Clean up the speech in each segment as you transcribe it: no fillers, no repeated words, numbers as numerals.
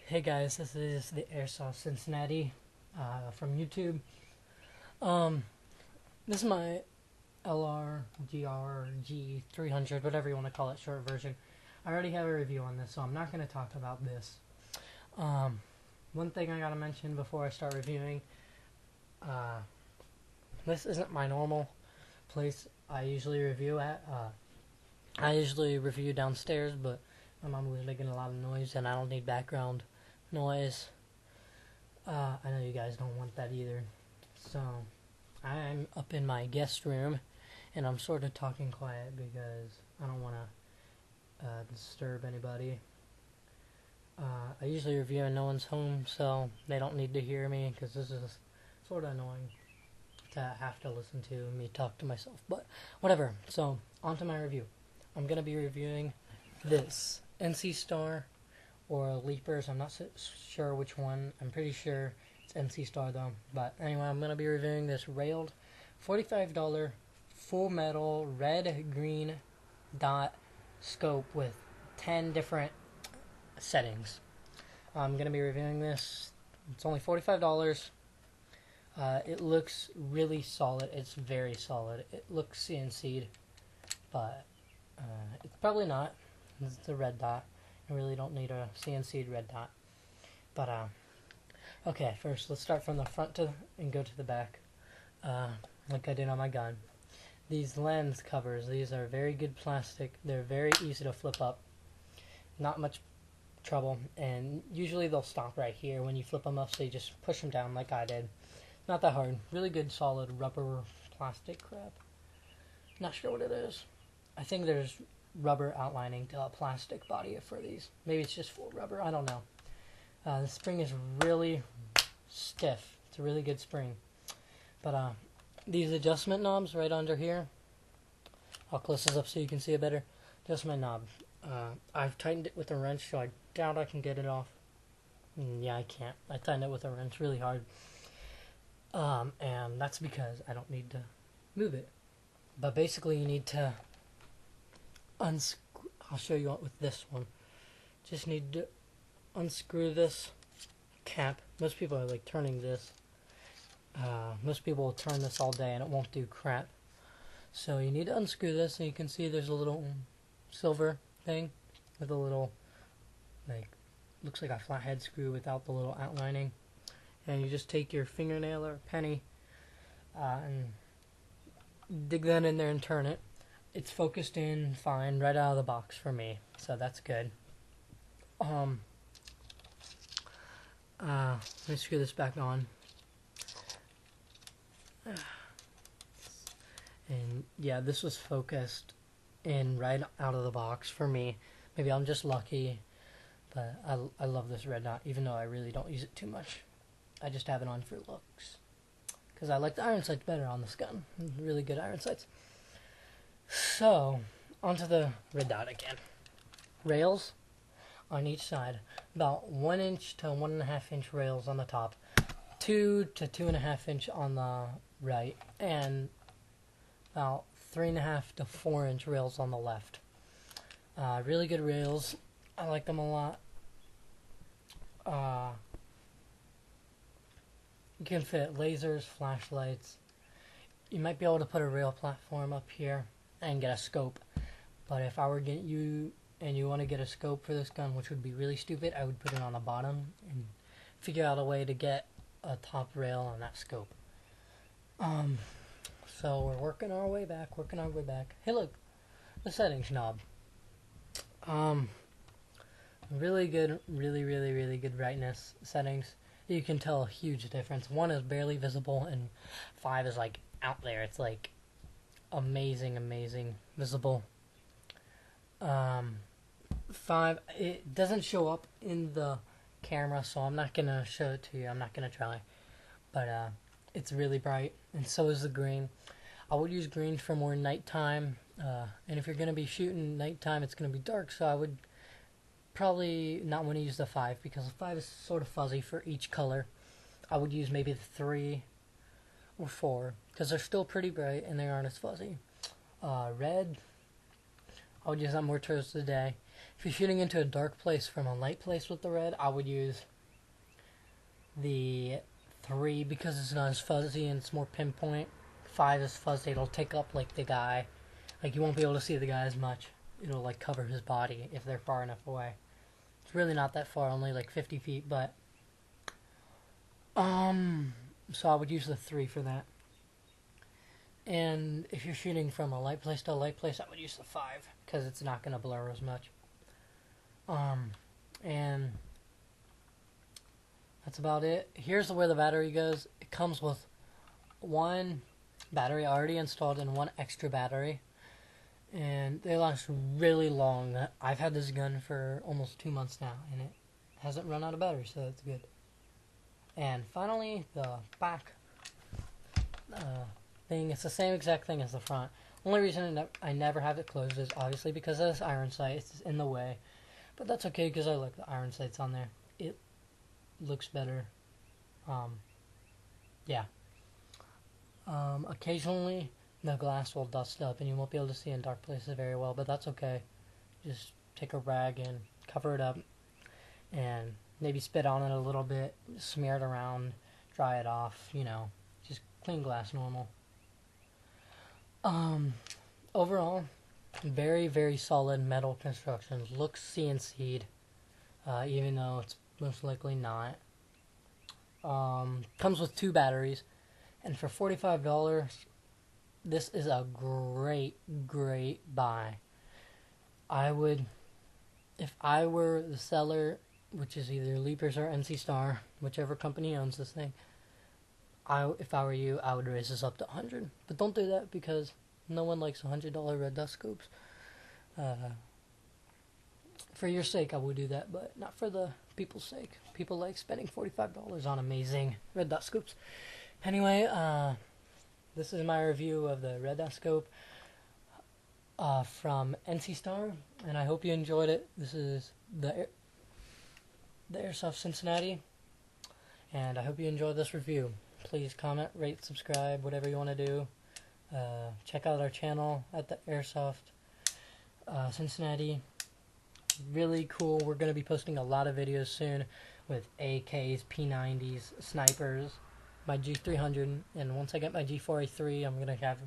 Hey guys, this is the Airsoft Cincinnati from YouTube. Um, this is my LRGRG 300, whatever you want to call it, short version. I already have a review on this, so I'm not going to talk about this. One thing I gotta mention before I start reviewing, this isn't my normal place I usually review at. I usually review downstairs, but my mom was making a lot of noise and I don't need background noise. I know you guys don't want that either. So, I'm up in my guest room and I'm sort of talking quiet because I don't want to disturb anybody. I usually review when no one's home, so they don't need to hear me because this is sort of annoying to have to listen to me talk to myself. But whatever. So, on to my review. I'm going to be reviewing this NC Star or Leapers. I'm not sure which one. I'm pretty sure it's NC Star though. But anyway, I'm going to be reviewing this railed $45 full metal red green dot scope with 10 different settings. I'm going to be reviewing this. It's only $45. It looks really solid. It's very solid. It looks CNC'd, but it's probably not. It's a red dot. I really don't need a CNC'd red dot. But, okay, first let's start from the front and go to the back, like I did on my gun. These lens covers, these are very good plastic. They're very easy to flip up. Not much trouble, and usually they'll stop right here when you flip them up, so you just push them down like I did. Not that hard. Really good solid rubber plastic crap. Not sure what it is. I think there's rubber outlining to a plastic body for these. Maybe it's just full rubber. I don't know. The spring is really stiff. It's a really good spring. But these adjustment knobs right under here. I'll close this up so you can see it better. Adjustment knob. I've tightened it with a wrench, so I doubt I can get it off. Yeah, I can't. I tightened it with a wrench really hard. And that's because I don't need to move it. But basically you need to unscrew. I'll show you with this one. Just need to unscrew this cap. Most people are like turning this. Most people will turn this all day and it won't do crap. So you need to unscrew this, and you can see there's a little silver thing with a little, like, looks like a flathead screw without the little outlining. And you just take your fingernail or penny and dig that in there and turn it. It's focused in fine right out of the box for me, so that's good. Let me screw this back on. And yeah, this was focused in right out of the box for me. Maybe I'm just lucky, but I love this red dot, even though I really don't use it too much. I just have it on for looks, because I like the iron sights better on this gun. Really good iron sights. So, onto the red dot again. Rails on each side. About 1 inch to 1.5 inch rails on the top. 2 to 2.5 inch on the right. And about 3.5 to 4 inch rails on the left. Really good rails. I like them a lot. You can fit lasers, flashlights. You might be able to put a rail platform up here and get a scope. But if I were getting you and you want to get a scope for this gun, which would be really stupid, I would put it on the bottom and figure out a way to get a top rail on that scope. So we're working our way back. Hey, look, the settings knob. Really good, really good brightness settings. You can tell a huge difference. 1 is barely visible, and 5 is like out there. It's like amazing visible. 5, it doesn't show up in the camera, so I'm not gonna show it to you. I'm not gonna try, but it's really bright, and so is the green. I would use green for more nighttime, and if you're gonna be shooting nighttime, it's gonna be dark, so I would probably not want to use the 5, because the 5 is sort of fuzzy for each color. I would use maybe the 3 or 4, because they're still pretty bright and they aren't as fuzzy. Red, I would use that more towards the day. If you're shooting into a dark place from a light place with the red, I would use the 3 because it's not as fuzzy and it's more pinpoint. 5 is fuzzy, it'll take up like the guy. Like you won't be able to see the guy as much. It'll like cover his body if they're far enough away. It's really not that far, only like 50 feet, but so I would use the 3 for that. And if you're shooting from a light place to a light place, I would use the 5 because it's not going to blur as much. And that's about it. Here's where the battery goes. It comes with 1 battery already installed and 1 extra battery. And they last really long. I've had this gun for almost 2 months now, and it hasn't run out of battery, so that's good. And finally, the back thing. It's the same exact thing as the front. Only reason I never have it closed is obviously because of this iron sight. It's in the way. But that's okay because I like the iron sights on there. It looks better. Yeah. Occasionally the glass will dust up and you won't be able to see in dark places very well, but that's okay. Just take a rag and cover it up and maybe spit on it a little bit, smear it around, dry it off, you know, just clean glass normal. Overall, very, very solid metal construction. Looks CNC'd, even though it's most likely not. Comes with 2 batteries, and for $45, this is a great, great buy. I would, if I were the seller, which is either Leapers or NC Star, whichever company owns this thing, if I were you, I would raise this up to 100. But don't do that because no one likes $100 red dot scopes. For your sake, I would do that, but not for the people's sake. People like spending $45 on amazing red dot scopes. Anyway, this is my review of the red dot scope from NC Star, and I hope you enjoyed it. This is the Airsoft Cincinnati, and I hope you enjoyed this review. Please comment, rate, subscribe, whatever you want to do. Check out our channel at the Airsoft Cincinnati. Really cool. We're going to be posting a lot of videos soon with AKs, P90s, snipers, my G300, and once I get my G4A3, I'm going to have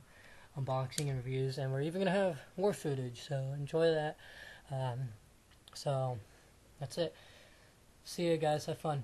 unboxing and reviews, and we're even going to have war footage, so enjoy that. So that's it. See you guys. Have fun.